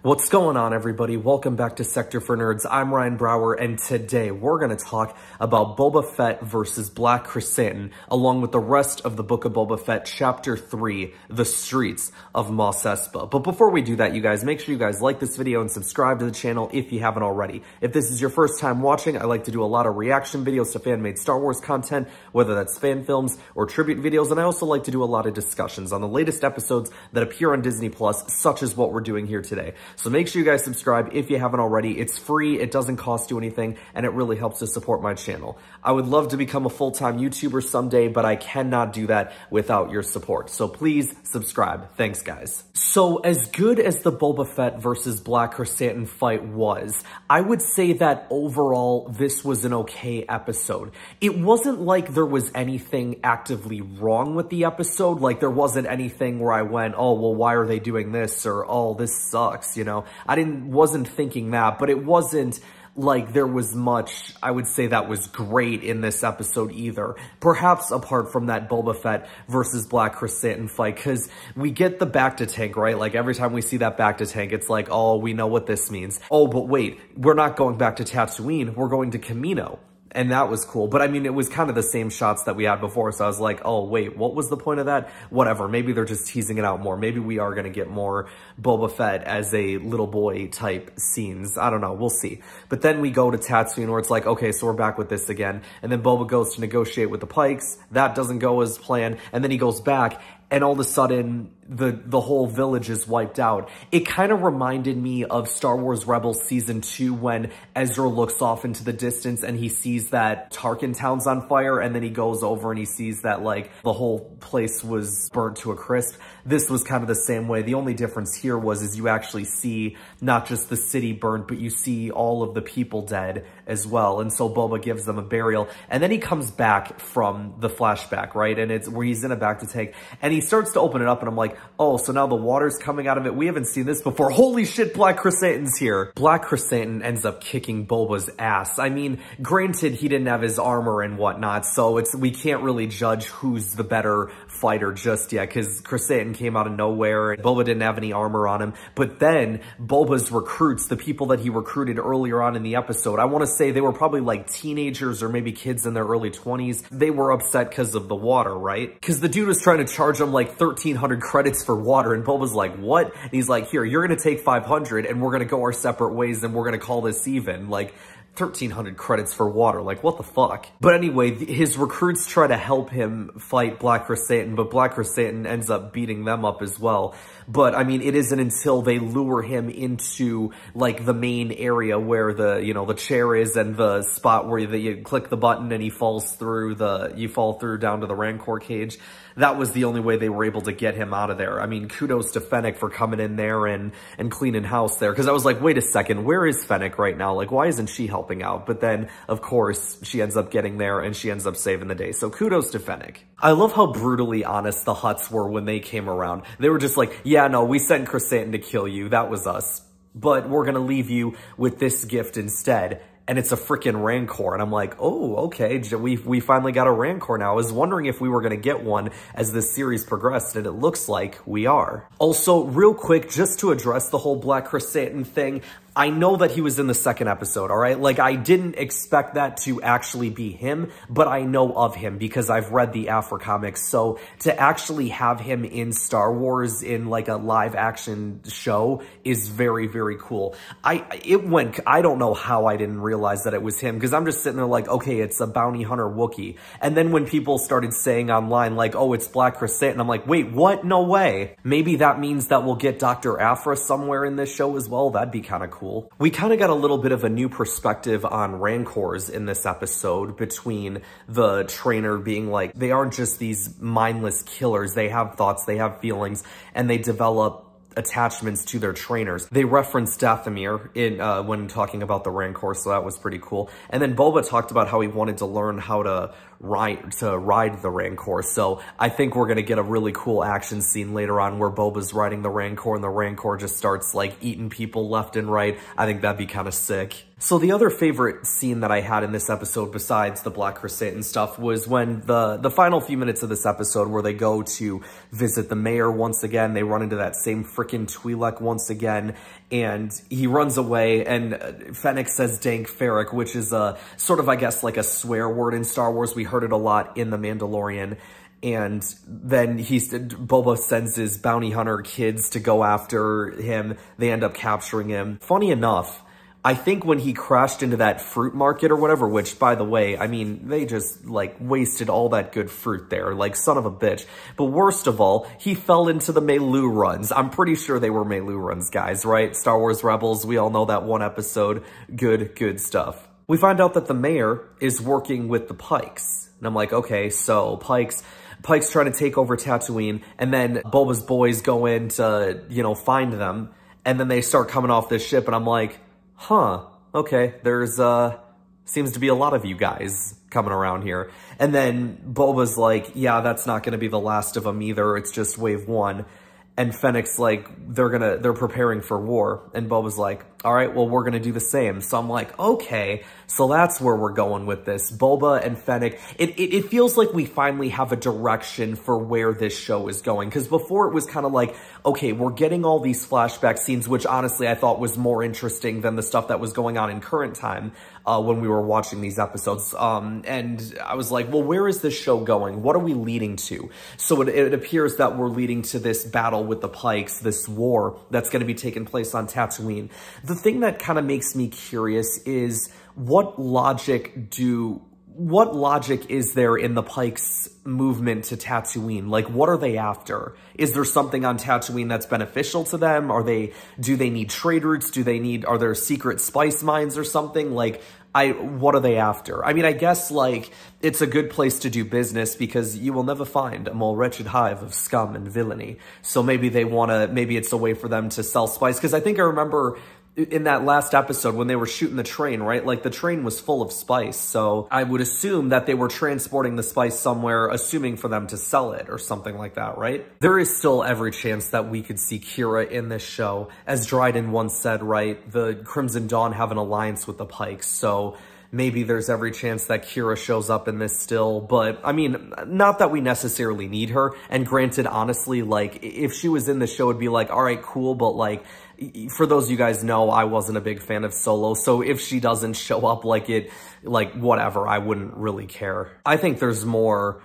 What's going on, everybody? Welcome back to Sector for Nerds. I'm Ryan Brower, and today we're going to talk about Boba Fett versus Black Krrsantan, along with the rest of the Book of Boba Fett, Chapter 3, The Streets of Mos Espa. But before we do that, you guys, make sure you guys like this video and subscribe to the channel if you haven't already. If this is your first time watching, I like to do a lot of reaction videos to fan-made Star Wars content, whether that's fan films or tribute videos, and I also like to do a lot of discussions on the latest episodes that appear on Disney+, such as what we're doing here today. So make sure you guys subscribe if you haven't already. It's free, it doesn't cost you anything, and it really helps to support my channel. I would love to become a full-time YouTuber someday, but I cannot do that without your support. So please subscribe. Thanks, guys. So as good as the Boba Fett versus Black Krrsantan fight was, I would say that overall this was an okay episode. It wasn't like there was anything actively wrong with the episode. Like, there wasn't anything where I went, oh, well, why are they doing this? Or, oh, this sucks, you know? I wasn't thinking that, but it wasn't like there was much, I would say, that was great in this episode either. Perhaps apart from that Boba Fett versus Black Krrsantan fight, because we get the back-to-tank, right? Like, every time we see that back-to-tank, it's like, oh, we know what this means. Oh, but wait, we're not going back to Tatooine, we're going to Kamino. And that was cool. But I mean, it was kind of the same shots that we had before. So I was like, oh, wait, what was the point of that? Whatever. Maybe they're just teasing it out more. Maybe we are going to get more Boba Fett as a little boy type scenes. I don't know. We'll see. But then we go to Tatooine where it's like, okay, so we're back with this again. And then Boba goes to negotiate with the Pykes. That doesn't go as planned. And then he goes back. And all of a sudden, the whole village is wiped out. It kind of reminded me of Star Wars Rebels Season 2 when Ezra looks off into the distance and he sees that Tarkin town's on fire, and then he goes over and he sees that, like, the whole place was burnt to a crisp. This was kind of the same way. The only difference here is you actually see not just the city burnt, but you see all of the people dead as well. And so Boba gives them a burial, and then he comes back from the flashback, right? And it's where he's in a back-to-tank, and he starts to open it up, and I'm like, oh, so now the water's coming out of it. We haven't seen this before. Holy shit, Black Krrsantan's here. Black Krrsantan ends up kicking Boba's ass. I mean, granted, he didn't have his armor and whatnot, so we can't really judge who's the better fighter just yet, because Krrsantan came out of nowhere, and Boba didn't have any armor on him. But then, Boba's recruits, the people that he recruited earlier on in the episode, I want to say they were probably like teenagers or maybe kids in their early 20s. They were upset because of the water, right? Because the dude was trying to charge them like 1,300 credits for water, and Boba's like, what? And he's like, here, you're gonna take 500 and we're gonna go our separate ways and we're gonna call this even. Like, 1,300 credits for water. Like, what the fuck? But anyway, his recruits try to help him fight Black Krrsantan, but Black Krrsantan ends up beating them up as well. But, I mean, it isn't until they lure him into, like, the main area where the, you know, the chair is, and the spot where you click the button and he falls through you fall through down to the Rancor cage. That was the only way they were able to get him out of there. I mean, kudos to Fennec for coming in there and cleaning house there. Because I was like, wait a second, where is Fennec right now? Like, why isn't she helping out? But then, of course, she ends up getting there and she ends up saving the day. So kudos to Fennec. I love how brutally honest the Hutts were when they came around. They were just like, yeah, no, we sent Krrsantan to kill you. That was us. But we're going to leave you with this gift instead. And it's a freaking Rancor. And I'm like, oh, okay, we finally got a Rancor now. I was wondering if we were going to get one as this series progressed, and it looks like we are. Also, real quick, just to address the whole Black Krrsantan thing, I know that he was in the second episode, all right? Like, I didn't expect that to actually be him, but I know of him because I've read the Aphra comics. So to actually have him in Star Wars in, like, a live-action show is very, very cool. I don't know how I didn't realize that it was him, because I'm just sitting there like, okay, it's a bounty hunter Wookiee. And then when people started saying online, like, oh, it's Black Krrsantan, I'm like, wait, what? No way. Maybe that means that we'll get Dr. Aphra somewhere in this show as well. That'd be kind of cool. We kind of got a little bit of a new perspective on Rancors in this episode, between the trainer being like, they aren't just these mindless killers. They have thoughts, they have feelings, and they develop attachments to their trainers. They referenced Dathomir when talking about the Rancor, so that was pretty cool. And then Boba talked about how he wanted to learn how to ride the Rancor. So I think we're gonna get a really cool action scene later on where Boba's riding the Rancor and the Rancor just starts like eating people left and right. I think that'd be kind of sick. So the other favorite scene that I had in this episode, besides the Black Krrsantan stuff, was when the final few minutes of this episode where they go to visit the mayor once again. They run into that same frickin' Twi'lek once again, and he runs away, and Fennec says dank ferric, which is a sort of, I guess, like a swear word in Star Wars. We heard it a lot in The Mandalorian. And then Boba sends his bounty hunter kids to go after him. They end up capturing him. Funny enough, I think when he crashed into that fruit market or whatever, which, by the way, I mean, they just, like, wasted all that good fruit there, like, son of a bitch. But worst of all, he fell into the Melu runs. I'm pretty sure they were Melu runs, guys, right? Star Wars Rebels, we all know that one episode. Good stuff. We find out that the mayor is working with the Pykes. And I'm like, okay, so Pykes trying to take over Tatooine, and then Boba's boys go in to, you know, find them, and then they start coming off this ship, and I'm like, huh, okay, there's, seems to be a lot of you guys coming around here. And then Boba's like, yeah, that's not gonna be the last of them either, it's just wave one. And Fennec's like, they're preparing for war. And Boba's like, all right, well, we're gonna do the same. So I'm like, okay, so that's where we're going with this. Boba and Fennec, it feels like we finally have a direction for where this show is going. Because before it was kind of like, okay, we're getting all these flashback scenes, which honestly I thought was more interesting than the stuff that was going on in current time when we were watching these episodes. And I was like, well, where is this show going? What are we leading to? So it appears that we're leading to this battle with the Pykes, this war that's going to be taking place on Tatooine. The thing that kind of makes me curious is what logic is there in the Pykes' movement to Tatooine? Like, what are they after? Is there something on Tatooine that's beneficial to them? Do they need trade routes? Are there secret spice mines or something? Like, what are they after? I mean, I guess, like, it's a good place to do business because you will never find a more wretched hive of scum and villainy. So maybe maybe it's a way for them to sell spice. Because I think I remember in that last episode when they were shooting the train, right? Like, the train was full of spice. So I would assume that they were transporting the spice somewhere, assuming for them to sell it or something like that, right? There is still every chance that we could see Qi'ra in this show. As Dryden once said, right? The Crimson Dawn have an alliance with the Pykes. So maybe there's every chance that Qi'ra shows up in this still, but I mean, not that we necessarily need her. And granted, honestly, like, if she was in the show, it'd be like, all right, cool, but like, for those of you guys know, I wasn't a big fan of Solo, so if she doesn't show up, like, whatever, I wouldn't really care. I think there's more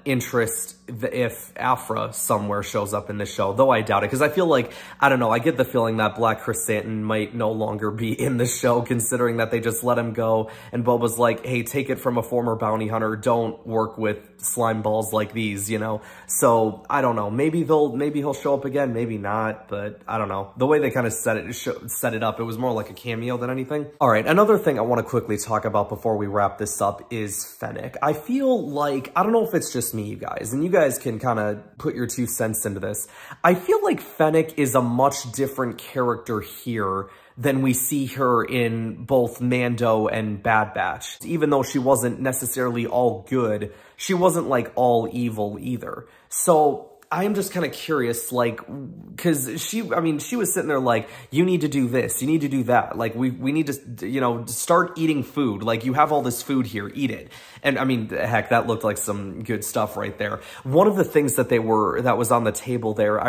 interest if Aphra somewhere shows up in the show, though I doubt it, because I feel like, I don't know, I get the feeling that Black Krrsantan might no longer be in the show, considering that they just let him go, and Boba's like, hey, take it from a former bounty hunter, don't work with slime balls like these, you know? So, I don't know, maybe he'll show up again, maybe not, but I don't know. The way they kind of set it up, it was more like a cameo than anything. Alright, another thing I want to quickly talk about before we wrap this up is Fennec. I feel like, I don't know if it's just me, you guys, and you guys can kind of put your 2 cents into this. I feel like Fennec is a much different character here than we see her in both Mando and Bad Batch. Even though she wasn't necessarily all good, she wasn't like all evil either. So I am just kind of curious, like, because she was sitting there like, you need to do this, you need to do that. Like, we need to, you know, start eating food. Like, you have all this food here, eat it. And I mean, heck, that looked like some good stuff right there. One of the things that that was on the table there, I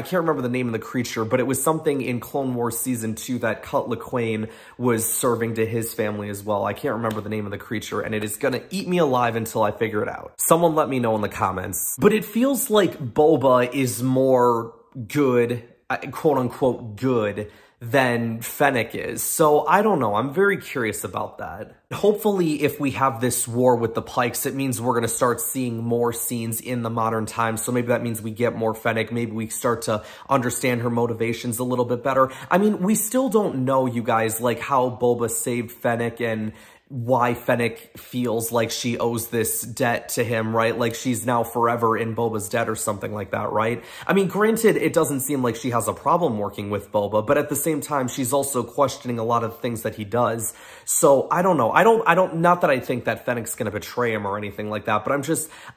can't remember the name of the creature, but it was something in Clone Wars Season 2 that Cut Lawquane was serving to his family as well. I can't remember the name of the creature, and it is gonna eat me alive until I figure it out. Someone let me know in the comments. But it feels like Boba is more good, quote-unquote good, than Fennec is. So I don't know. I'm very curious about that. Hopefully, if we have this war with the Pykes, it means we're going to start seeing more scenes in the modern times. So maybe that means we get more Fennec. Maybe we start to understand her motivations a little bit better. I mean, we still don't know, you guys, like how Boba saved Fennec and why Fennec feels like she owes this debt to him, right? Like she's now forever in Boba's debt or something like that, right? I mean, granted, it doesn't seem like she has a problem working with Boba, but at the same time, she's also questioning a lot of things that he does. So I don't know. Not that I think that Fennec's gonna betray him or anything like that, but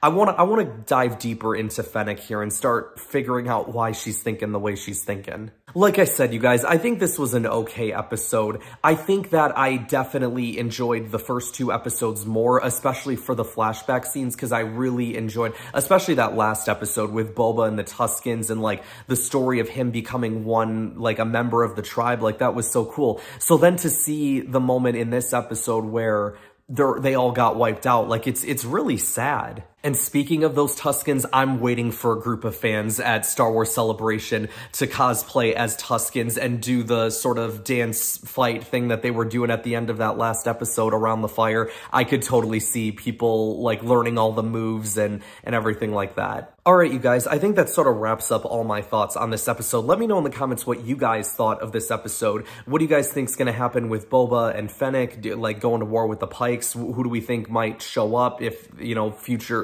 I wanna dive deeper into Fennec here and start figuring out why she's thinking the way she's thinking. Like I said, you guys, I think this was an okay episode. I think that I definitely enjoyed the first 2 episodes more, especially for the flashback scenes, because I really enjoyed, especially that last episode with Boba and the Tuskens and, like, the story of him becoming one, like, a member of the tribe. Like, that was so cool. So then to see the moment in this episode where they all got wiped out, like, it's really sad. And speaking of those Tuskens, I'm waiting for a group of fans at Star Wars Celebration to cosplay as Tuskens and do the sort of dance fight thing that they were doing at the end of that last episode around the fire. I could totally see people, like, learning all the moves and everything like that. All right, you guys, I think that sort of wraps up all my thoughts on this episode. Let me know in the comments what you guys thought of this episode. What do you guys think is going to happen with Boba and Fennec, like, going to war with the Pykes? Who do we think might show up if, you know,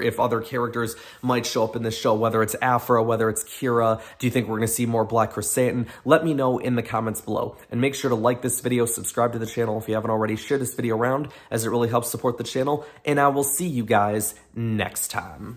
if other characters might show up in this show, whether it's Aphra, whether it's Qi'ra? Do you think we're going to see more Black Krrsantan? Let me know in the comments below. And make sure to like this video, subscribe to the channel if you haven't already, share this video around as it really helps support the channel, and I will see you guys next time.